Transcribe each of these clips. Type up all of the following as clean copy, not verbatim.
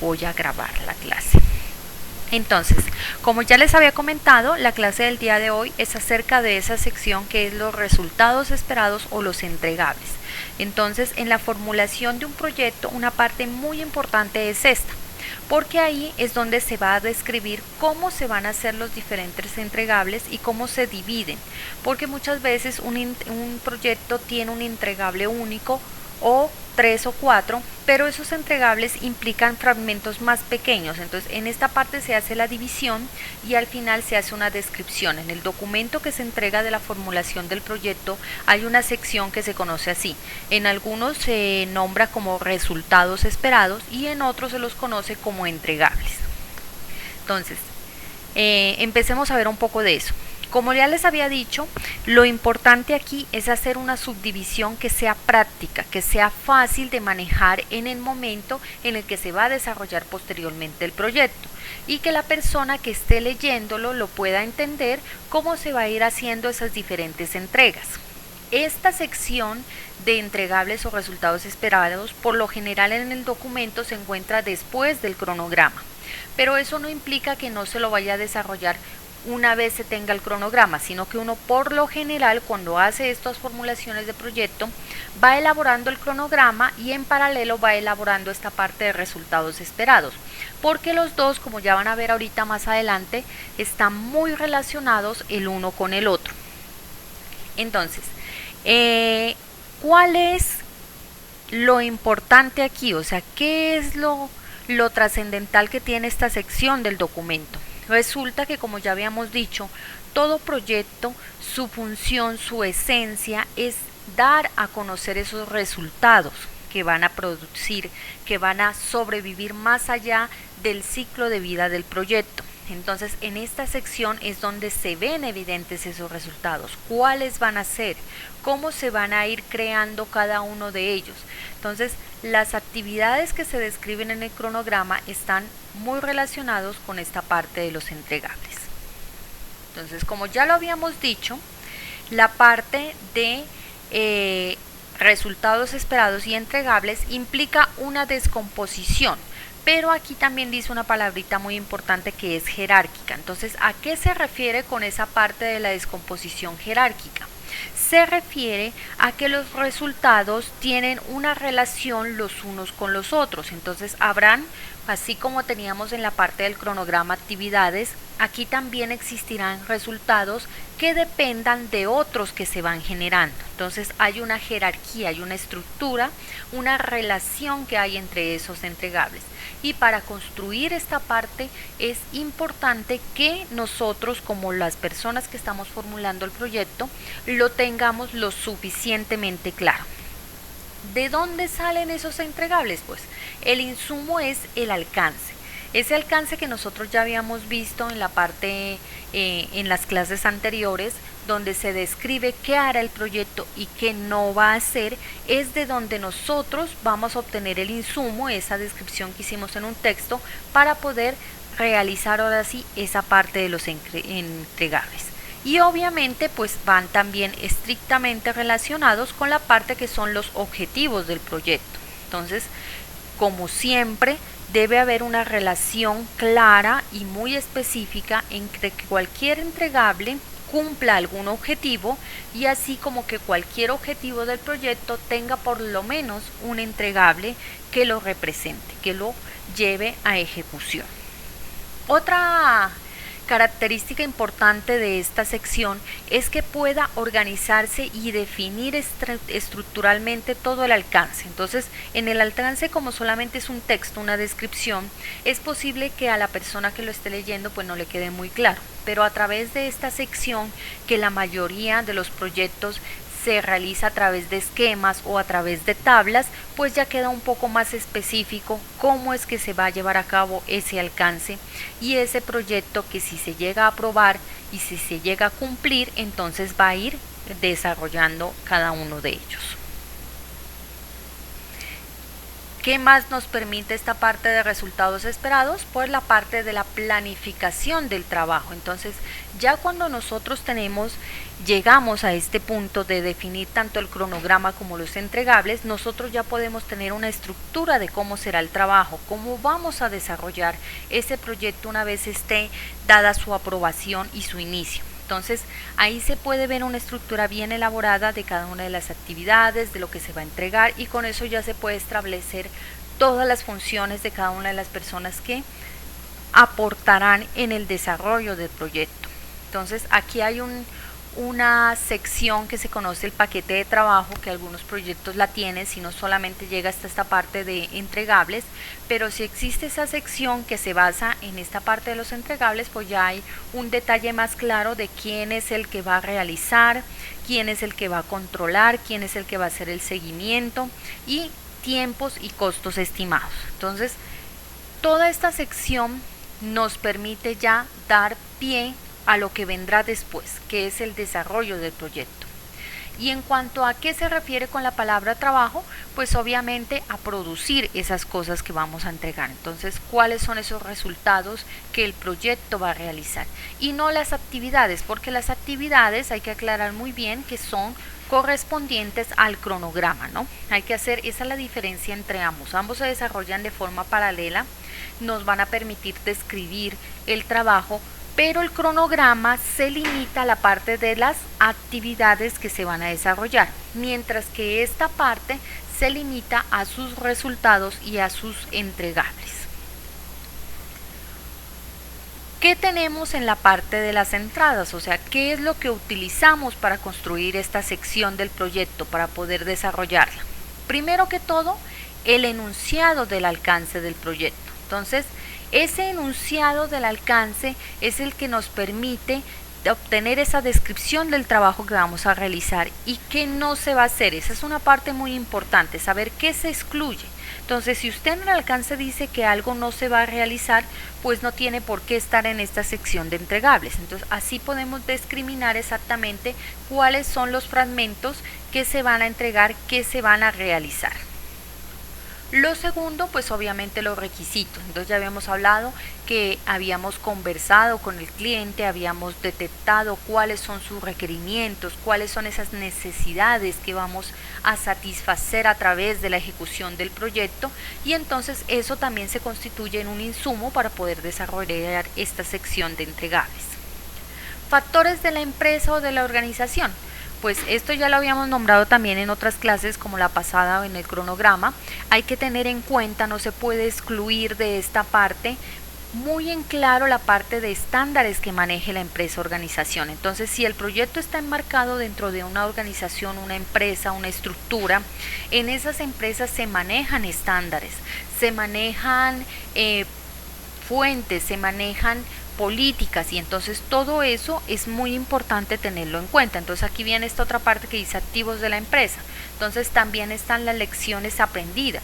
voy a grabar la clase. Entonces, como ya les había comentado, la clase del día de hoy es acerca de esa sección que es los resultados esperados o los entregables. Entonces, en la formulación de un proyecto, una parte muy importante es esta, porque ahí es donde se va a describir cómo se van a hacer los diferentes entregables y cómo se dividen, porque muchas veces un proyecto tiene un entregable único o 3 o 4, pero esos entregables implican fragmentos más pequeños. Entonces en esta parte se hace la división y al final se hace una descripción. En el documento que se entrega de la formulación del proyecto hay una sección que se conoce así. En algunos se nombra como resultados esperados y en otros se los conoce como entregables. Entonces empecemos a ver un poco de eso. Como ya les había dicho, lo importante aquí es hacer una subdivisión que sea práctica, que sea fácil de manejar en el momento en el que se va a desarrollar posteriormente el proyecto y que la persona que esté leyéndolo lo pueda entender cómo se va a ir haciendo esas diferentes entregas. Esta sección de entregables o resultados esperados por lo general en el documento se encuentra después del cronograma, pero eso no implica que no se lo vaya a desarrollar una vez se tenga el cronograma, sino que uno por lo general cuando hace estas formulaciones de proyecto va elaborando el cronograma y en paralelo va elaborando esta parte de resultados esperados, porque los dos, como ya van a ver ahorita más adelante, están muy relacionados el uno con el otro. Entonces, ¿cuál es lo importante aquí? O sea, ¿qué es lo trascendental que tiene esta sección del documento? Resulta que, como ya habíamos dicho, todo proyecto, su función, su esencia es dar a conocer esos resultados que van a producir, que van a sobrevivir más allá del ciclo de vida del proyecto. Entonces, en esta sección es donde se ven evidentes esos resultados, cuáles van a ser, cómo se van a ir creando cada uno de ellos. Entonces, las actividades que se describen en el cronograma están muy relacionados con esta parte de los entregables. Entonces, como ya lo habíamos dicho, la parte de resultados esperados y entregables implica una descomposición, pero aquí también dice una palabrita muy importante que es jerárquica. Entonces, ¿a qué se refiere con esa parte de la descomposición jerárquica? Se refiere a que los resultados tienen una relación los unos con los otros. Entonces habrán, así como teníamos en la parte del cronograma actividades, aquí también existirán resultados que dependan de otros que se van generando. Entonces hay una jerarquía, hay una estructura, una relación que hay entre esos entregables. Y para construir esta parte es importante que nosotros, como las personas que estamos formulando el proyecto, lo tengamos lo suficientemente claro. ¿De dónde salen esos entregables? Pues el insumo es el alcance. Ese alcance que nosotros ya habíamos visto en la parte, en las clases anteriores, donde se describe qué hará el proyecto y qué no va a hacer, es de donde nosotros vamos a obtener el insumo, esa descripción que hicimos en un texto, para poder realizar ahora sí esa parte de los entregables. Y obviamente pues van también estrictamente relacionados con la parte que son los objetivos del proyecto. Entonces, como siempre, debe haber una relación clara y muy específica entre que cualquier entregable cumpla algún objetivo y así como que cualquier objetivo del proyecto tenga por lo menos un entregable que lo represente, que lo lleve a ejecución. Otra característica importante de esta sección es que pueda organizarse y definir estructuralmente todo el alcance. Entonces, en el alcance, como solamente es un texto, una descripción, es posible que a la persona que lo esté leyendo pues no le quede muy claro, pero a través de esta sección, que la mayoría de los proyectos se realiza a través de esquemas o a través de tablas, pues ya queda un poco más específico cómo es que se va a llevar a cabo ese alcance y ese proyecto, que si se llega a aprobar y si se llega a cumplir, entonces va a ir desarrollando cada uno de ellos. ¿Qué más nos permite esta parte de resultados esperados? Pues la parte de la planificación del trabajo. Entonces, ya cuando nosotros llegamos a este punto de definir tanto el cronograma como los entregables, nosotros ya podemos tener una estructura de cómo será el trabajo, cómo vamos a desarrollar ese proyecto una vez esté dada su aprobación y su inicio. Entonces, ahí se puede ver una estructura bien elaborada de cada una de las actividades, de lo que se va a entregar, y con eso ya se puede establecer todas las funciones de cada una de las personas que aportarán en el desarrollo del proyecto. Entonces, aquí hay una sección que se conoce el paquete de trabajo, que algunos proyectos la tienen, si no solamente llega hasta esta parte de entregables, pero si existe esa sección que se basa en esta parte de los entregables, pues ya hay un detalle más claro de quién es el que va a realizar, quién es el que va a controlar, quién es el que va a hacer el seguimiento y tiempos y costos estimados. Entonces, toda esta sección nos permite ya dar pie a lo que vendrá después, que es el desarrollo del proyecto. Y en cuanto a qué se refiere con la palabra trabajo, pues obviamente a producir esas cosas que vamos a entregar. Entonces, ¿cuáles son esos resultados que el proyecto va a realizar? Y no las actividades, porque las actividades hay que aclarar muy bien que son correspondientes al cronograma, ¿no? Hay que hacer, esa es la diferencia entre ambos. Ambos se desarrollan de forma paralela, nos van a permitir describir el trabajo, pero el cronograma se limita a la parte de las actividades que se van a desarrollar, mientras que esta parte se limita a sus resultados y a sus entregables. ¿Qué tenemos en la parte de las entradas? O sea, ¿qué es lo que utilizamos para construir esta sección del proyecto, para poder desarrollarla? Primero que todo, el enunciado del alcance del proyecto. Entonces, ese enunciado del alcance es el que nos permite obtener esa descripción del trabajo que vamos a realizar y qué no se va a hacer. Esa es una parte muy importante, saber qué se excluye. Entonces, si usted en el alcance dice que algo no se va a realizar, pues no tiene por qué estar en esta sección de entregables. Entonces, así podemos discriminar exactamente cuáles son los fragmentos que se van a entregar, que se van a realizar. Lo segundo, pues obviamente los requisitos. Entonces ya habíamos hablado que habíamos conversado con el cliente, habíamos detectado cuáles son sus requerimientos, cuáles son esas necesidades que vamos a satisfacer a través de la ejecución del proyecto, y entonces eso también se constituye en un insumo para poder desarrollar esta sección de entregables. Factores de la empresa o de la organización. Pues esto ya lo habíamos nombrado también en otras clases como la pasada en el cronograma. Hay que tener en cuenta, no se puede excluir de esta parte muy en claro la parte de estándares que maneje la empresa o organización. Entonces, si el proyecto está enmarcado dentro de una organización, una empresa, una estructura, en esas empresas se manejan estándares, se manejan fuentes, se manejan políticas, y entonces todo eso es muy importante tenerlo en cuenta. Entonces aquí viene esta otra parte que dice activos de la empresa. Entonces también están las lecciones aprendidas,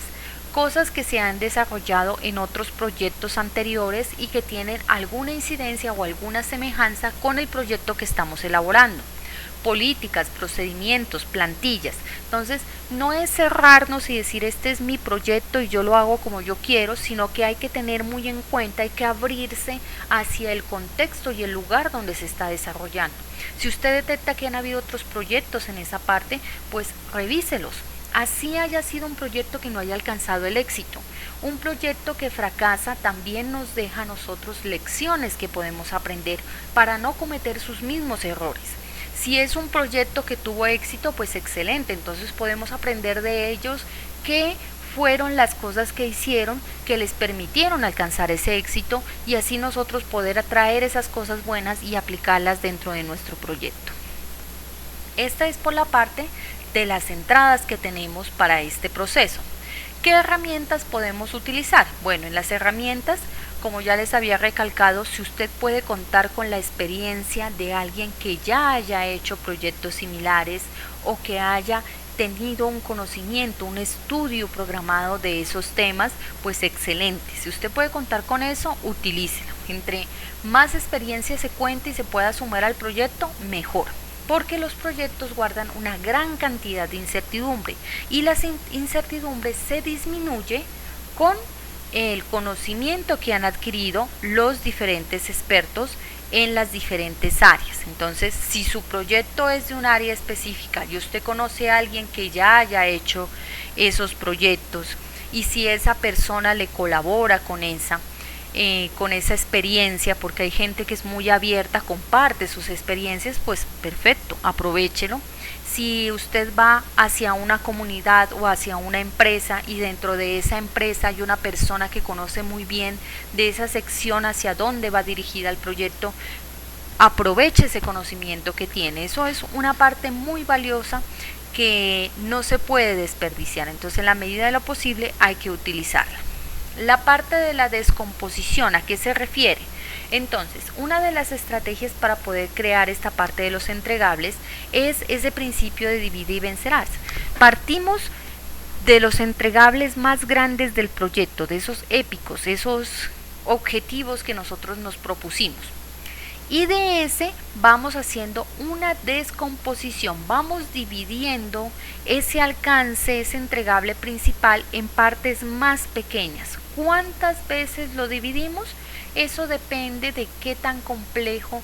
cosas que se han desarrollado en otros proyectos anteriores y que tienen alguna incidencia o alguna semejanza con el proyecto que estamos elaborando. Políticas, procedimientos, plantillas. Entonces no es cerrarnos y decir este es mi proyecto y yo lo hago como yo quiero, sino que hay que tener muy en cuenta, hay que abrirse hacia el contexto y el lugar donde se está desarrollando. Si usted detecta que han habido otros proyectos en esa parte, pues revíselos. Así haya sido un proyecto que no haya alcanzado el éxito. Un proyecto que fracasa también nos deja a nosotros lecciones que podemos aprender para no cometer sus mismos errores. Si es un proyecto que tuvo éxito, pues excelente, entonces podemos aprender de ellos qué fueron las cosas que hicieron que les permitieron alcanzar ese éxito, y así nosotros poder atraer esas cosas buenas y aplicarlas dentro de nuestro proyecto. Esta es por la parte de las entradas que tenemos para este proceso. ¿Qué herramientas podemos utilizar? Bueno, en las herramientas, como ya les había recalcado, si usted puede contar con la experiencia de alguien que ya haya hecho proyectos similares o que haya tenido un conocimiento, un estudio programado de esos temas, pues excelente. Si usted puede contar con eso, utilícelo. Entre más experiencia se cuente y se pueda sumar al proyecto, mejor. porque los proyectos guardan una gran cantidad de incertidumbre y la incertidumbre se disminuye con el conocimiento que han adquirido los diferentes expertos en las diferentes áreas. Entonces, si su proyecto es de un área específica y usted conoce a alguien que ya haya hecho esos proyectos y si esa persona le colabora con esa experiencia, porque hay gente que es muy abierta, comparte sus experiencias, pues perfecto, aprovéchelo. Si usted va hacia una comunidad o hacia una empresa y dentro de esa empresa hay una persona que conoce muy bien de esa sección hacia dónde va dirigida el proyecto, aproveche ese conocimiento que tiene. Eso es una parte muy valiosa que no se puede desperdiciar. Entonces, en la medida de lo posible hay que utilizarla. La parte de la descomposición, ¿a qué se refiere? Entonces, una de las estrategias para poder crear esta parte de los entregables es ese principio de divide y vencerás. Partimos de los entregables más grandes del proyecto, de esos épicos, esos objetivos que nosotros nos propusimos. Y de ese vamos haciendo una descomposición, vamos dividiendo ese alcance, ese entregable principal en partes más pequeñas. ¿Cuántas veces lo dividimos? Eso depende de qué tan complejo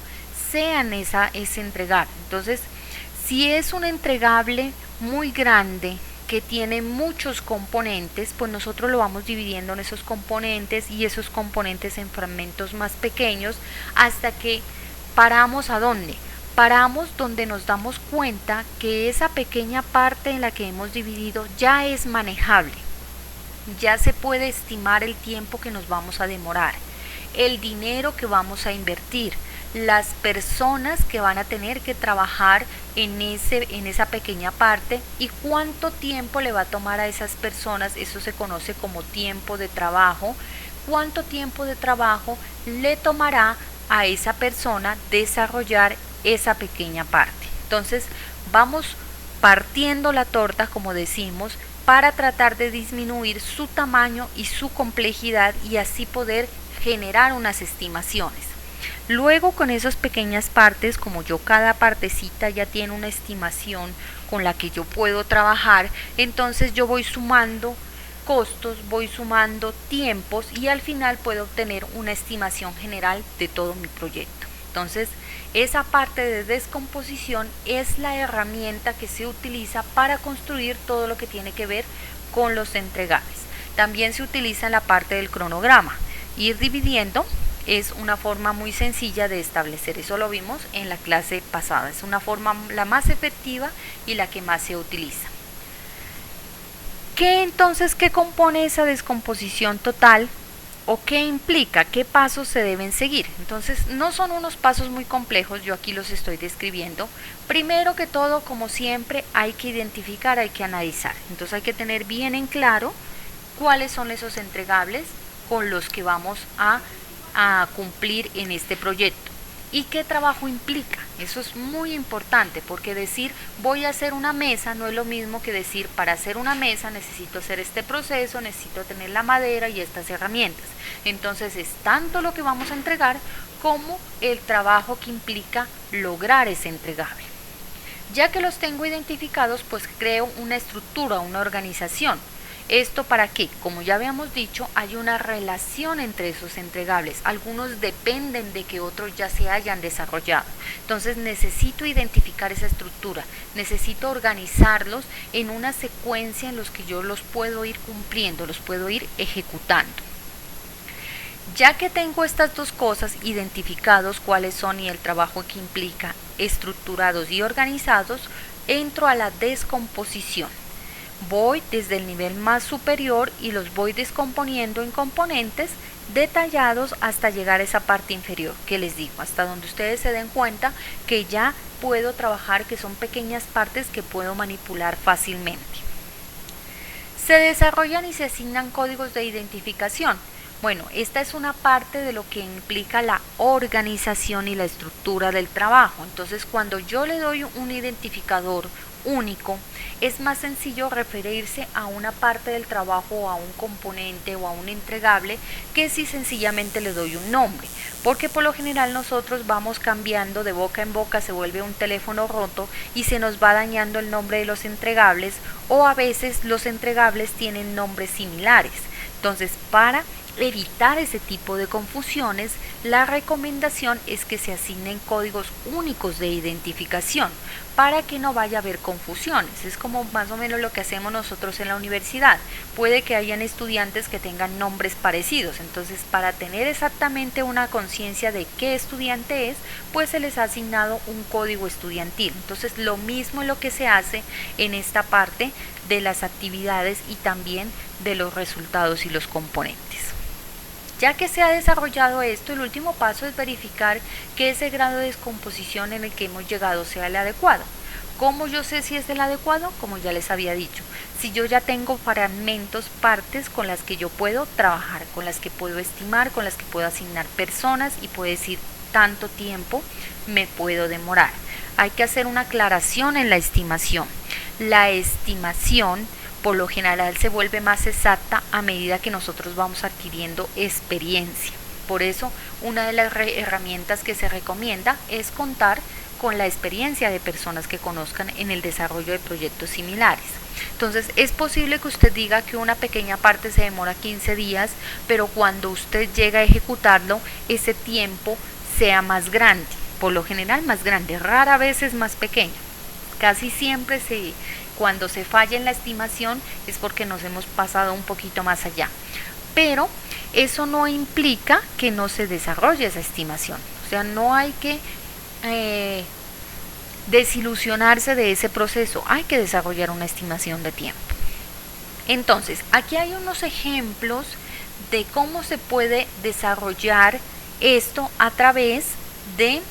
sean ese entregable. Entonces, si es un entregable muy grande que tiene muchos componentes, pues nosotros lo vamos dividiendo en esos componentes y esos componentes en fragmentos más pequeños hasta que paramos ¿a dónde? Paramos donde nos damos cuenta que esa pequeña parte en la que hemos dividido ya es manejable. Ya se puede estimar el tiempo que nos vamos a demorar, el dinero que vamos a invertir, las personas que van a tener que trabajar en esa pequeña parte y cuánto tiempo le va a tomar a esas personas. Eso se conoce como tiempo de trabajo. ¿Cuánto tiempo de trabajo le tomará a esa persona desarrollar esa pequeña parte? Entonces, vamos partiendo la torta, como decimos, para tratar de disminuir su tamaño y su complejidad y así poder generar unas estimaciones. Luego, con esas pequeñas partes, como yo cada partecita ya tiene una estimación con la que yo puedo trabajar, entonces yo voy sumando costos, voy sumando tiempos y al final puedo obtener una estimación general de todo mi proyecto. Entonces, esa parte de descomposición es la herramienta que se utiliza para construir todo lo que tiene que ver con los entregables. También se utiliza en la parte del cronograma. Ir dividiendo es una forma muy sencilla de establecer. Eso lo vimos en la clase pasada. Es una forma la más efectiva y la que más se utiliza. ¿Qué compone esa descomposición total? ¿O qué implica? ¿Qué pasos se deben seguir? Entonces, no son unos pasos muy complejos, yo aquí los estoy describiendo. Primero que todo, como siempre, hay que identificar, hay que analizar. Entonces, hay que tener bien en claro cuáles son esos entregables con los que vamos a cumplir en este proyecto. ¿Y qué trabajo implica? Eso es muy importante porque decir voy a hacer una mesa no es lo mismo que decir para hacer una mesa necesito hacer este proceso, necesito tener la madera y estas herramientas. Entonces es tanto lo que vamos a entregar como el trabajo que implica lograr ese entregable. Ya que los tengo identificados, pues creo una estructura, una organización. ¿Esto para qué? Como ya habíamos dicho, hay una relación entre esos entregables. Algunos dependen de que otros ya se hayan desarrollado. Entonces necesito identificar esa estructura, necesito organizarlos en una secuencia en los que yo los puedo ir cumpliendo, los puedo ir ejecutando. Ya que tengo estas dos cosas identificados, cuáles son y el trabajo que implica, estructurados y organizados, entro a la descomposición. Voy desde el nivel más superior y los voy descomponiendo en componentes detallados hasta llegar a esa parte inferior que les digo, hasta donde ustedes se den cuenta que ya puedo trabajar, que son pequeñas partes que puedo manipular fácilmente. Se desarrollan y se asignan códigos de identificación. Bueno, esta es una parte de lo que implica la organización y la estructura del trabajo. Entonces, cuando yo le doy un identificador, único, es más sencillo referirse a una parte del trabajo o a un componente o a un entregable que si sencillamente le doy un nombre, porque por lo general nosotros vamos cambiando de boca en boca, se vuelve un teléfono roto y se nos va dañando el nombre de los entregables, o a veces los entregables tienen nombres similares. Entonces, para evitar ese tipo de confusiones, la recomendación es que se asignen códigos únicos de identificación para que no vaya a haber confusiones. Es como más o menos lo que hacemos nosotros en la universidad. Puede que hayan estudiantes que tengan nombres parecidos, entonces para tener exactamente una conciencia de qué estudiante es, pues se les ha asignado un código estudiantil. Entonces lo mismo es lo que se hace en esta parte de las actividades y también de los resultados y los componentes. Ya que se ha desarrollado esto, el último paso es verificar que ese grado de descomposición en el que hemos llegado sea el adecuado. ¿Cómo yo sé si es el adecuado? Como ya les había dicho, si yo ya tengo fragmentos, partes con las que yo puedo trabajar, con las que puedo estimar, con las que puedo asignar personas y puedo decir tanto tiempo me puedo demorar. Hay que hacer una aclaración en la estimación. La estimación por lo general se vuelve más exacta a medida que nosotros vamos adquiriendo experiencia. Por eso, una de las herramientas que se recomienda es contar con la experiencia de personas que conozcan en el desarrollo de proyectos similares. Entonces, es posible que usted diga que una pequeña parte se demora 15 días, pero cuando usted llega a ejecutarlo, ese tiempo sea más grande, por lo general más grande, rara vez es más pequeño. Casi siempre cuando se falla en la estimación es porque nos hemos pasado un poquito más allá. Pero eso no implica que no se desarrolle esa estimación. O sea, no hay que desilusionarse de ese proceso. Hay que desarrollar una estimación de tiempo. Entonces, aquí hay unos ejemplos de cómo se puede desarrollar esto a través de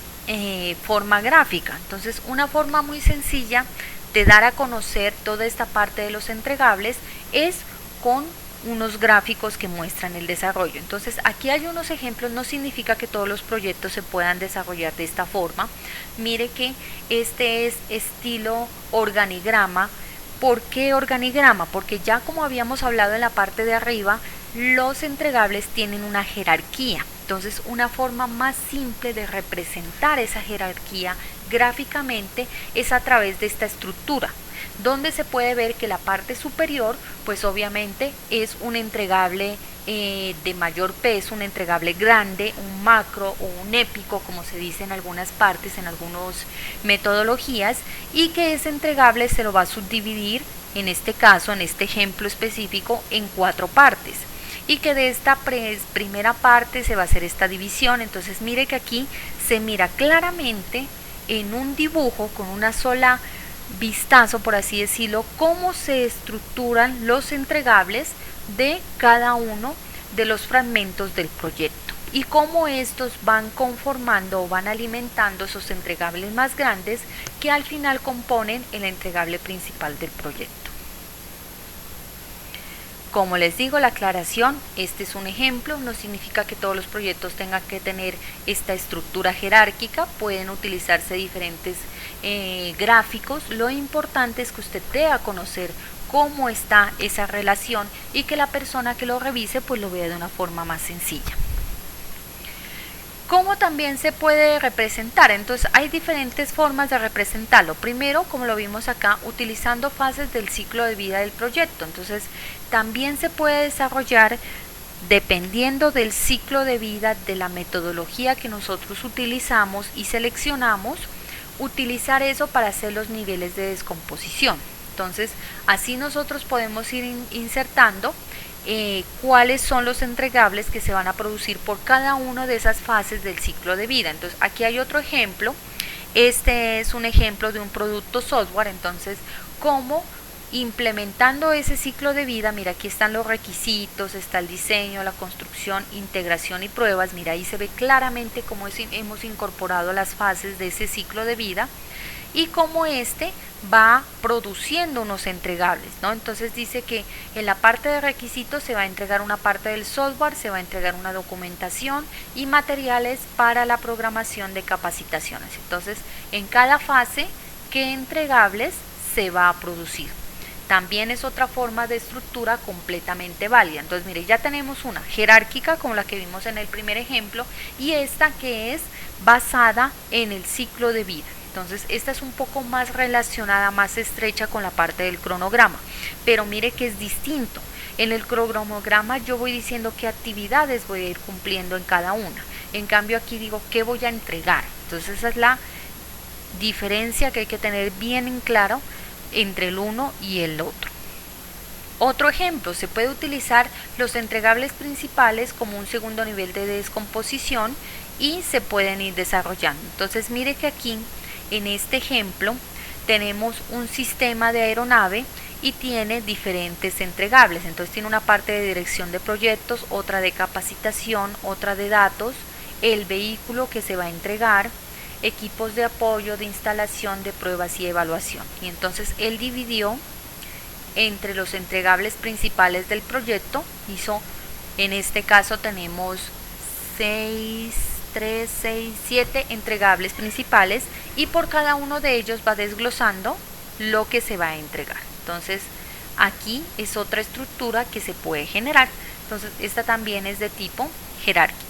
forma gráfica. Entonces, una forma muy sencilla de dar a conocer toda esta parte de los entregables es con unos gráficos que muestran el desarrollo. Entonces, aquí hay unos ejemplos, no significa que todos los proyectos se puedan desarrollar de esta forma. Mire que este es estilo organigrama. ¿Por qué organigrama? Porque ya como habíamos hablado en la parte de arriba, los entregables tienen una jerarquía. Entonces, una forma más simple de representar esa jerarquía gráficamente es a través de esta estructura, donde se puede ver que la parte superior, pues obviamente es un entregable de mayor peso, un entregable grande, un macro o un épico, como se dice en algunas partes, en algunas metodologías, y que ese entregable se lo va a subdividir, en este caso, en este ejemplo específico, en 4 partes. Y que de esta primera parte se va a hacer esta división. Entonces mire que aquí se mira claramente en un dibujo con una sola vistazo, por así decirlo, cómo se estructuran los entregables de cada uno de los fragmentos del proyecto y cómo estos van conformando o van alimentando esos entregables más grandes que al final componen el entregable principal del proyecto. Como les digo, la aclaración, este es un ejemplo, no significa que todos los proyectos tengan que tener esta estructura jerárquica, pueden utilizarse diferentes gráficos. Lo importante es que usted dé a conocer cómo está esa relación y que la persona que lo revise pues lo vea de una forma más sencilla. ¿Cómo también se puede representar? Entonces hay diferentes formas de representarlo. Primero, como lo vimos acá, utilizando fases del ciclo de vida del proyecto. Entonces también se puede desarrollar, dependiendo del ciclo de vida, de la metodología que nosotros utilizamos y seleccionamos, utilizar eso para hacer los niveles de descomposición. Entonces así nosotros podemos ir insertando cuáles son los entregables que se van a producir por cada una de esas fases del ciclo de vida. Entonces aquí hay otro ejemplo. Este es un ejemplo de un producto software. Entonces, cómo implementando ese ciclo de vida, mira, aquí están los requisitos, está el diseño, la construcción, integración y pruebas. Mira, ahí se ve claramente cómo hemos incorporado las fases de ese ciclo de vida y cómo este va produciendo unos entregables, ¿no? Entonces dice que en la parte de requisitos se va a entregar una parte del software, se va a entregar una documentación y materiales para la programación de capacitaciones. Entonces, en cada fase, ¿qué entregables se va a producir. También es otra forma de estructura completamente válida. Entonces, mire, ya tenemos una jerárquica como la que vimos en el primer ejemplo y esta que es basada en el ciclo de vida. Entonces, esta es un poco más relacionada, más estrecha con la parte del cronograma, pero mire que es distinto. En el cronograma yo voy diciendo qué actividades voy a ir cumpliendo en cada una. En cambio, aquí digo qué voy a entregar. Entonces, esa es la diferencia que hay que tener bien en claro entre el uno y el otro. Otro ejemplo, se puede utilizar los entregables principales como un segundo nivel de descomposición y se pueden ir desarrollando. Entonces mire que aquí en este ejemplo tenemos un sistema de aeronave y tiene diferentes entregables. Entonces tiene una parte de dirección de proyectos, otra de capacitación, otra de datos, el vehículo que se va a entregar, equipos de apoyo, de instalación, de pruebas y evaluación. Y entonces él dividió entre los entregables principales del proyecto, en este caso tenemos 7 entregables principales y por cada uno de ellos va desglosando lo que se va a entregar. Entonces aquí es otra estructura que se puede generar. Entonces esta también es de tipo jerárquico.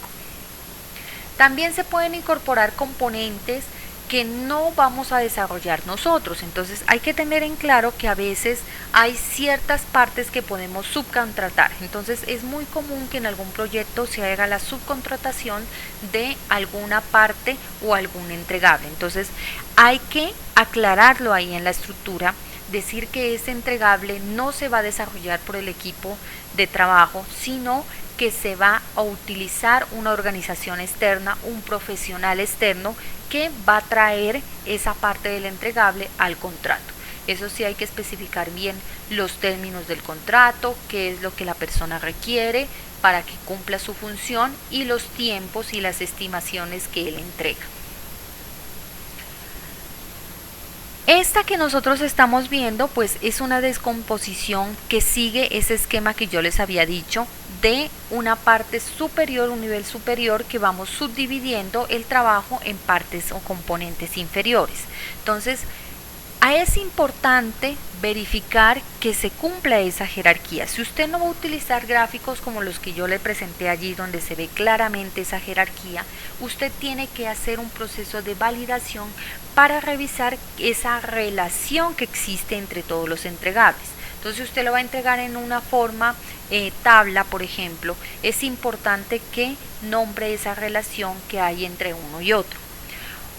También se pueden incorporar componentes que no vamos a desarrollar nosotros. Entonces hay que tener en claro que a veces hay ciertas partes que podemos subcontratar. Entonces es muy común que en algún proyecto se haga la subcontratación de alguna parte o algún entregable. Entonces hay que aclararlo ahí en la estructura, decir que ese entregable no se va a desarrollar por el equipo de trabajo, sino que se va a utilizar una organización externa, un profesional externo que va a traer esa parte del entregable al contrato. Eso sí, hay que especificar bien los términos del contrato, qué es lo que la persona requiere para que cumpla su función y los tiempos y las estimaciones que él entrega. Esta que nosotros estamos viendo pues es una descomposición que sigue ese esquema que yo les había dicho de una parte superior, un nivel superior, que vamos subdividiendo el trabajo en partes o componentes inferiores. Entonces es importante verificar que se cumpla esa jerarquía. Si usted no va a utilizar gráficos como los que yo le presenté allí donde se ve claramente esa jerarquía, usted tiene que hacer un proceso de validación para revisar esa relación que existe entre todos los entregables. Entonces usted lo va a entregar en una forma tabla, por ejemplo, es importante que nombre esa relación que hay entre uno y otro.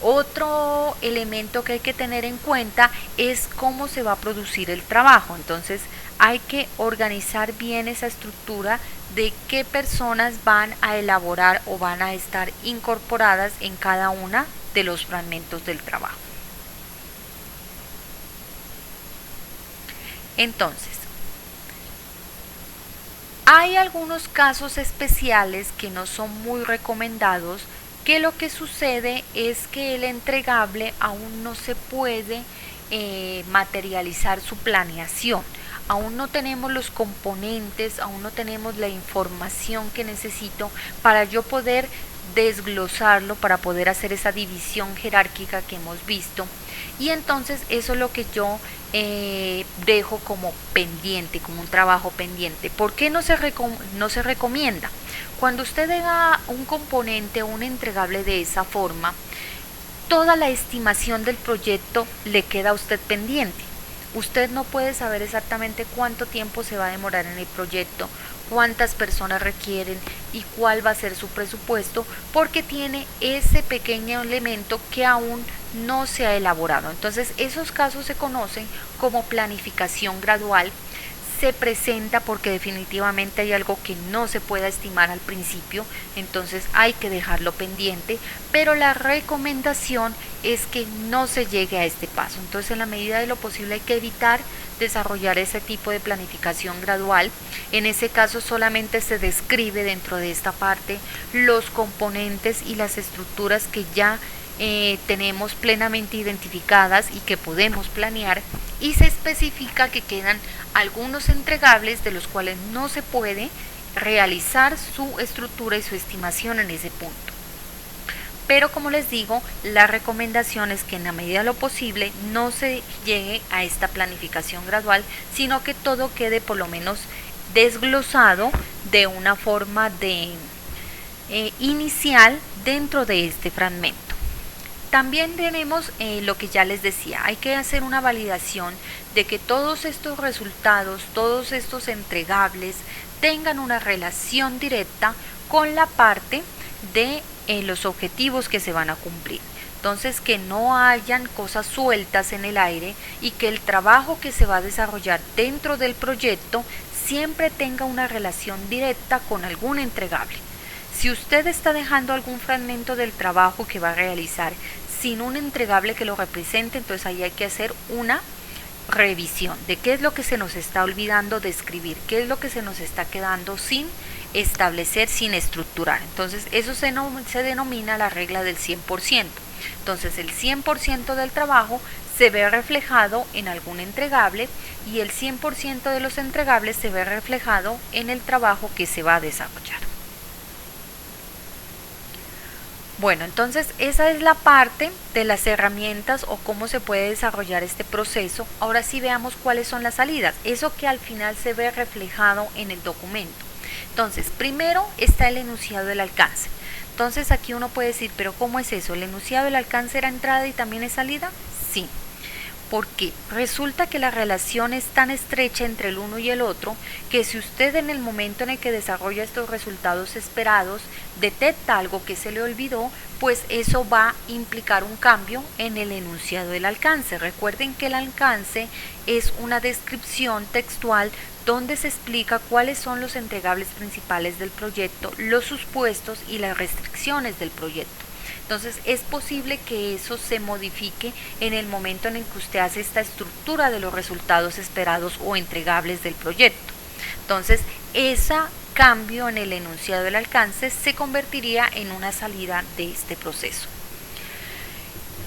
Otro elemento que hay que tener en cuenta es cómo se va a producir el trabajo. Entonces hay que organizar bien esa estructura de qué personas van a elaborar o van a estar incorporadas en cada una de los fragmentos del trabajo. Entonces, hay algunos casos especiales que no son muy recomendados, que lo que sucede es que el entregable aún no se puede materializar su planeación. Aún no tenemos los componentes, aún no tenemos la información que necesito para yo poder desglosarlo, para poder hacer esa división jerárquica que hemos visto. Y entonces eso es lo que yo dejo como pendiente, como un trabajo pendiente. ¿Por qué no se recomienda? Cuando usted haga un componente o un entregable de esa forma, toda la estimación del proyecto le queda a usted pendiente. Usted no puede saber exactamente cuánto tiempo se va a demorar en el proyecto, cuántas personas requieren y cuál va a ser su presupuesto, porque tiene ese pequeño elemento que aún no se ha elaborado. Entonces esos casos se conocen como planificación gradual. Se presenta porque definitivamente hay algo que no se pueda estimar al principio, entonces hay que dejarlo pendiente, pero la recomendación es que no se llegue a este paso. Entonces en la medida de lo posible hay que evitar desarrollar ese tipo de planificación gradual. En ese caso solamente se describe dentro de esta parte los componentes y las estructuras que ya tenemos plenamente identificadas y que podemos planear, y se especifica que quedan algunos entregables de los cuales no se puede realizar su estructura y su estimación en ese punto. Pero como les digo, la recomendación es que en la medida de lo posible no se llegue a esta planificación gradual, sino que todo quede por lo menos desglosado de una forma de inicial dentro de este fragmento. También tenemos lo que ya les decía, hay que hacer una validación de que todos estos resultados, todos estos entregables tengan una relación directa con la parte de los objetivos que se van a cumplir. Entonces, que no hayan cosas sueltas en el aire y que el trabajo que se va a desarrollar dentro del proyecto siempre tenga una relación directa con algún entregable. Si usted está dejando algún fragmento del trabajo que va a realizar sin un entregable que lo represente, entonces ahí hay que hacer una revisión de qué es lo que se nos está olvidando de escribir, qué es lo que se nos está quedando sin establecer, sin estructurar. Entonces eso se denomina la regla del 100%. Entonces el 100% del trabajo se ve reflejado en algún entregable y el 100% de los entregables se ve reflejado en el trabajo que se va a desarrollar. Bueno, entonces esa es la parte de las herramientas o cómo se puede desarrollar este proceso. Ahora sí veamos cuáles son las salidas, eso que al final se ve reflejado en el documento. Entonces, primero está el enunciado del alcance. Entonces aquí uno puede decir, pero ¿cómo es eso? ¿El enunciado del alcance era entrada y también es salida? Sí. Porque resulta que la relación es tan estrecha entre el uno y el otro que si usted en el momento en el que desarrolla estos resultados esperados detecta algo que se le olvidó, pues eso va a implicar un cambio en el enunciado del alcance. Recuerden que el alcance es una descripción textual donde se explica cuáles son los entregables principales del proyecto, los supuestos y las restricciones del proyecto. Entonces es posible que eso se modifique en el momento en el que usted hace esta estructura de los resultados esperados o entregables del proyecto. Entonces ese cambio en el enunciado del alcance se convertiría en una salida de este proceso.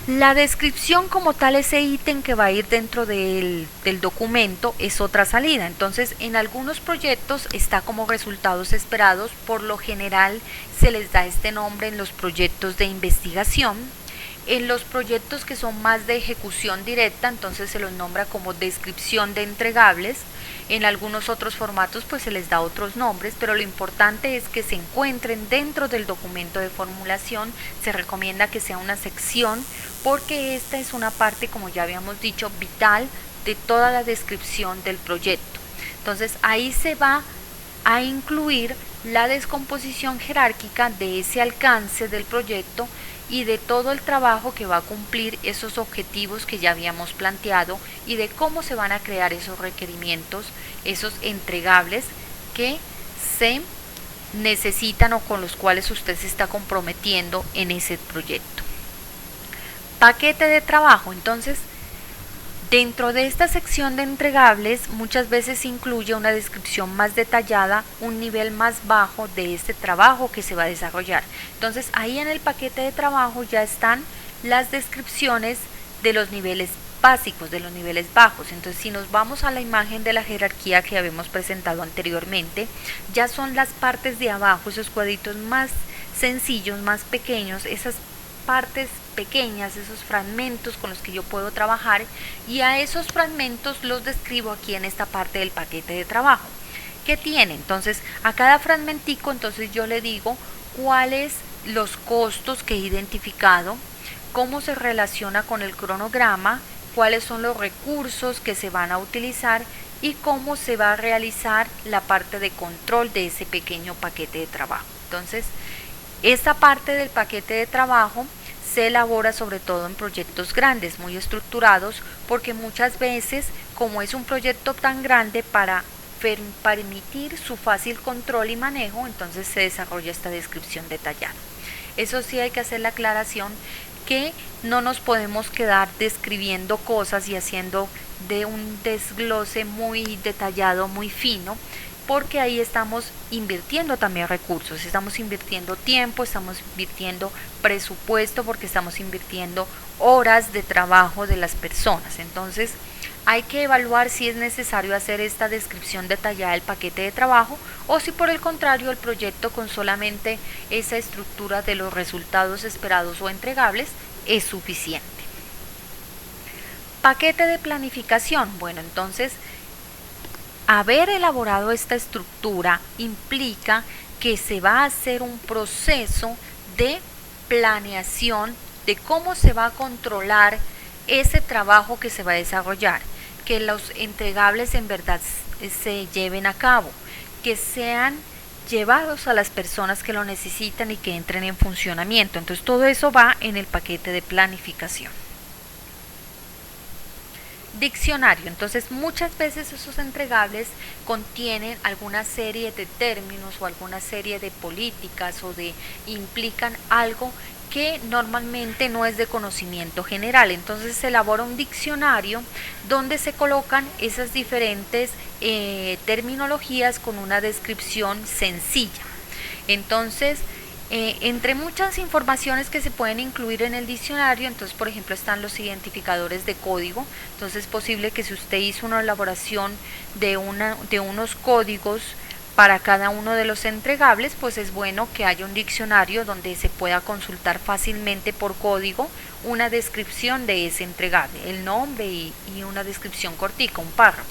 La descripción como tal, ese ítem que va a ir dentro del documento, es otra salida. Entonces, en algunos proyectos está como resultados esperados. Por lo general se les da este nombre en los proyectos de investigación. En los proyectos que son más de ejecución directa, entonces se los nombra como descripción de entregables. En algunos otros formatos pues se les da otros nombres, pero lo importante es que se encuentren dentro del documento de formulación. Se recomienda que sea una sección porque esta es una parte, como ya habíamos dicho, vital de toda la descripción del proyecto. Entonces ahí se va a incluir la descomposición jerárquica de ese alcance del proyecto y de todo el trabajo que va a cumplir esos objetivos que ya habíamos planteado y de cómo se van a crear esos requerimientos, esos entregables que se necesitan o con los cuales usted se está comprometiendo en ese proyecto. Paquete de trabajo. Entonces, dentro de esta sección de entregables muchas veces incluye una descripción más detallada, un nivel más bajo de este trabajo que se va a desarrollar. Entonces ahí en el paquete de trabajo ya están las descripciones de los niveles básicos, de los niveles bajos. Entonces si nos vamos a la imagen de la jerarquía que habíamos presentado anteriormente, ya son las partes de abajo, esos cuadritos más sencillos, más pequeños, esas partes pequeñas, esos fragmentos con los que yo puedo trabajar, y a esos fragmentos los describo aquí en esta parte del paquete de trabajo. ¿Qué tiene? Entonces a cada fragmentico entonces yo le digo cuáles los costos que he identificado, cómo se relaciona con el cronograma, cuáles son los recursos que se van a utilizar y cómo se va a realizar la parte de control de ese pequeño paquete de trabajo. Entonces esta parte del paquete de trabajo se elabora sobre todo en proyectos grandes, muy estructurados, porque muchas veces, como es un proyecto tan grande, para permitir su fácil control y manejo, entonces se desarrolla esta descripción detallada. Eso sí, hay que hacer la aclaración que no nos podemos quedar describiendo cosas y haciendo de un desglose muy detallado, muy fino, porque ahí estamos invirtiendo también recursos, estamos invirtiendo tiempo, estamos invirtiendo presupuesto, porque estamos invirtiendo horas de trabajo de las personas. Entonces hay que evaluar si es necesario hacer esta descripción detallada del paquete de trabajo o si por el contrario el proyecto con solamente esa estructura de los resultados esperados o entregables es suficiente. Paquete de planificación. Bueno, entonces haber elaborado esta estructura implica que se va a hacer un proceso de planeación de cómo se va a controlar ese trabajo que se va a desarrollar, que los entregables en verdad se lleven a cabo, que sean llevados a las personas que lo necesitan y que entren en funcionamiento. Entonces todo eso va en el paquete de planificación. Diccionario. Entonces muchas veces esos entregables contienen alguna serie de términos o alguna serie de políticas o implican algo que normalmente no es de conocimiento general. Entonces se elabora un diccionario donde se colocan esas diferentes terminologías con una descripción sencilla. Entonces entre muchas informaciones que se pueden incluir en el diccionario, entonces por ejemplo están los identificadores de código. Entonces es posible que si usted hizo una elaboración de unos códigos para cada uno de los entregables, pues es bueno que haya un diccionario donde se pueda consultar fácilmente por código una descripción de ese entregable, el nombre y una descripción cortica, un párrafo.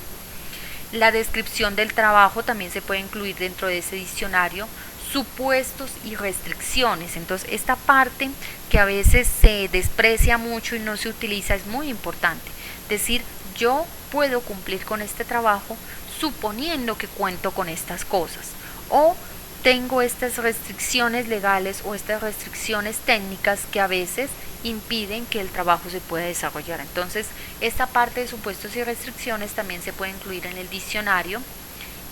La descripción del trabajo también se puede incluir dentro de ese diccionario, supuestos y restricciones. Entonces esta parte que a veces se desprecia mucho y no se utiliza es muy importante. Decir, yo puedo cumplir con este trabajo suponiendo que cuento con estas cosas, o tengo estas restricciones legales o estas restricciones técnicas que a veces impiden que el trabajo se pueda desarrollar. Entonces esta parte de supuestos y restricciones también se puede incluir en el diccionario.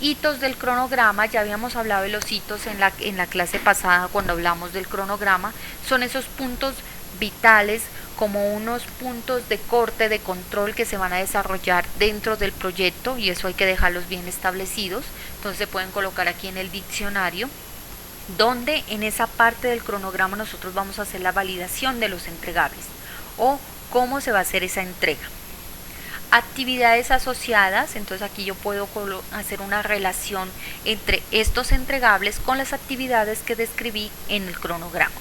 Hitos del cronograma. Ya habíamos hablado de los hitos en la clase pasada cuando hablamos del cronograma. Son esos puntos vitales, como unos puntos de corte, de control que se van a desarrollar dentro del proyecto, y eso hay que dejarlos bien establecidos. Entonces se pueden colocar aquí en el diccionario, donde en esa parte del cronograma nosotros vamos a hacer la validación de los entregables o cómo se va a hacer esa entrega. Actividades asociadas. Entonces aquí yo puedo hacer una relación entre estos entregables con las actividades que describí en el cronograma.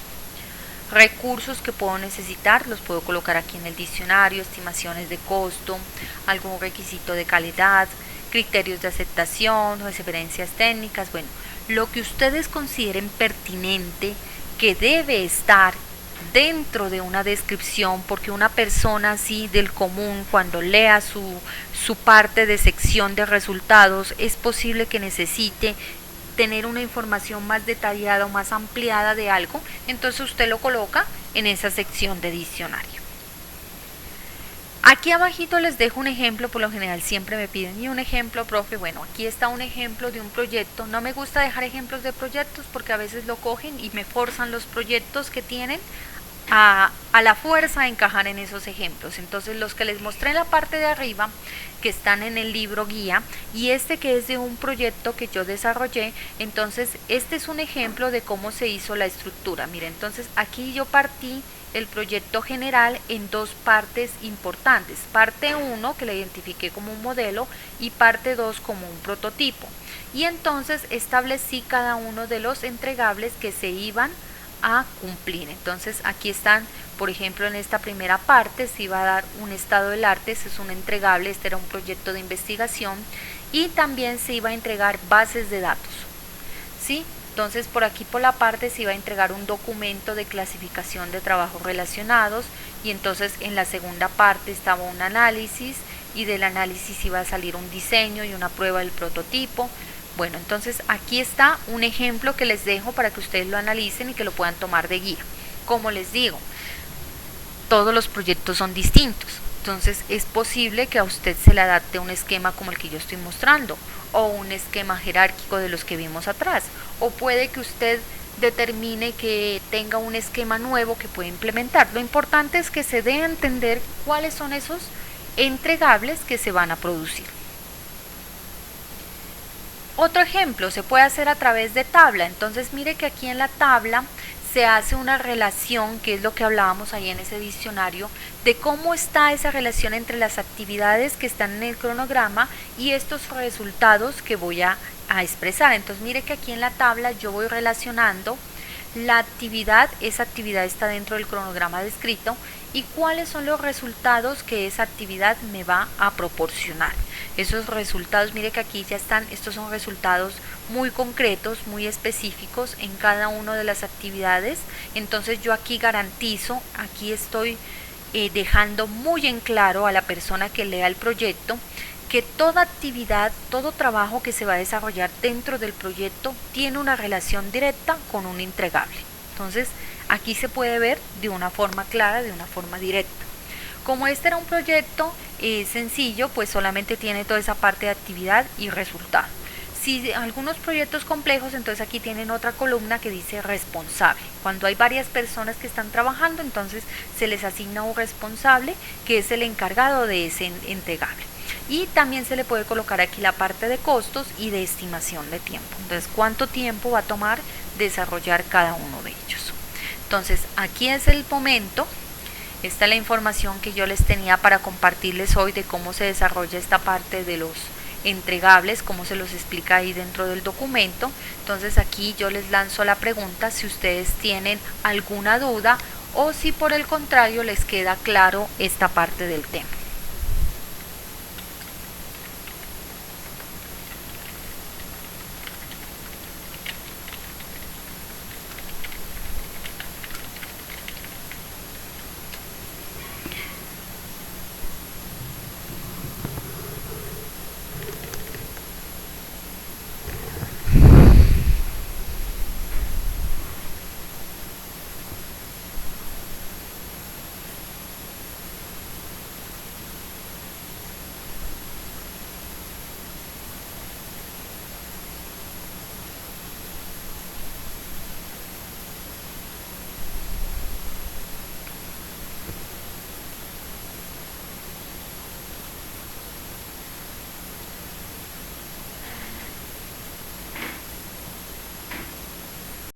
Recursos que puedo necesitar, los puedo colocar aquí en el diccionario: estimaciones de costo, algún requisito de calidad, criterios de aceptación, referencias técnicas. Bueno, lo que ustedes consideren pertinente que debe estar dentro de una descripción, porque una persona así del común, cuando lea su parte de sección de resultados, es posible que necesite tener una información más detallada o más ampliada de algo. Entonces usted lo coloca en esa sección de diccionario. Aquí abajito les dejo un ejemplo. Por lo general siempre me piden, ¿y un ejemplo, profe? Bueno, aquí está un ejemplo de un proyecto. No me gusta dejar ejemplos de proyectos porque a veces lo cogen y me forzan los proyectos que tienen a la fuerza a encajar en esos ejemplos. Entonces los que les mostré en la parte de arriba, que están en el libro guía, y este que es de un proyecto que yo desarrollé, entonces este es un ejemplo de cómo se hizo la estructura. Mire, entonces aquí yo partí el proyecto general en dos partes importantes: parte 1, que la identifiqué como un modelo, y parte 2 como un prototipo, y entonces establecí cada uno de los entregables que se iban a cumplir. Entonces aquí están, por ejemplo, en esta primera parte se iba a dar un estado del arte, ese es un entregable, este era un proyecto de investigación, y también se iba a entregar bases de datos, ¿sí? Entonces por aquí por la parte se iba a entregar un documento de clasificación de trabajos relacionados, y entonces en la segunda parte estaba un análisis, y del análisis iba a salir un diseño y una prueba del prototipo. Bueno, entonces aquí está un ejemplo que les dejo para que ustedes lo analicen y que lo puedan tomar de guía. Como les digo, todos los proyectos son distintos, entonces es posible que a usted se le adapte un esquema como el que yo estoy mostrando, o un esquema jerárquico de los que vimos atrás, o puede que usted determine que tenga un esquema nuevo que puede implementar. Lo importante es que se dé a entender cuáles son esos entregables que se van a producir. Otro ejemplo se puede hacer a través de tabla. Entonces mire que aquí en la tabla se hace una relación, que es lo que hablábamos ahí en ese diccionario, de cómo está esa relación entre las actividades que están en el cronograma y estos resultados que voy a expresar. Entonces mire que aquí en la tabla yo voy relacionando la actividad, esa actividad está dentro del cronograma descrito, y cuáles son los resultados que esa actividad me va a proporcionar. Esos resultados, mire que aquí ya están, estos son resultados muy concretos, muy específicos en cada una de las actividades. Entonces yo aquí garantizo, aquí estoy dejando muy en claro a la persona que lea el proyecto que toda actividad, todo trabajo que se va a desarrollar dentro del proyecto tiene una relación directa con un entregable. Entonces aquí se puede ver de una forma clara, de una forma directa. Como este era un proyecto sencillo, pues solamente tiene toda esa parte de actividad y resultado. Si algunos proyectos complejos, entonces aquí tienen otra columna que dice responsable. Cuando hay varias personas que están trabajando, entonces se les asigna un responsable que es el encargado de ese entregable. Y también se le puede colocar aquí la parte de costos y de estimación de tiempo. Entonces, ¿cuánto tiempo va a tomar desarrollar cada uno de ellos? Entonces, aquí es el momento. Esta es la información que yo les tenía para compartirles hoy de cómo se desarrolla esta parte de los entregables, cómo se los explica ahí dentro del documento. Entonces, aquí yo les lanzo la pregunta si ustedes tienen alguna duda o si por el contrario les queda claro esta parte del tema.